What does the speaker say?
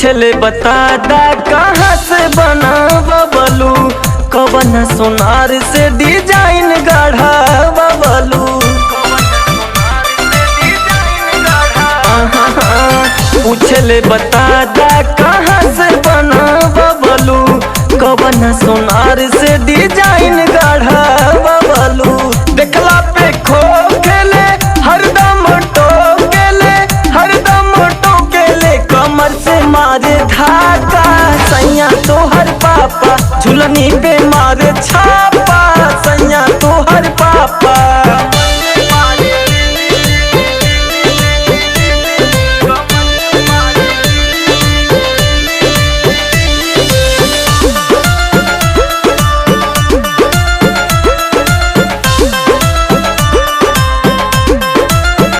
पूछले बता दा कहाँ से बना बबलू, कवन सोनार से डिजाइन गढ़ा बबलू। पूछले बता दा कहाँ से बना बबलू, कवन सोनार से डिजाइन गढ़ा बबलू। देखला पे खो गेले हरदम टोकेले, हरदम टोकेले कमर से मारे धाका। सैया तोहर पापा झुलनी पे मारे छापा, सैया तोहर पापा।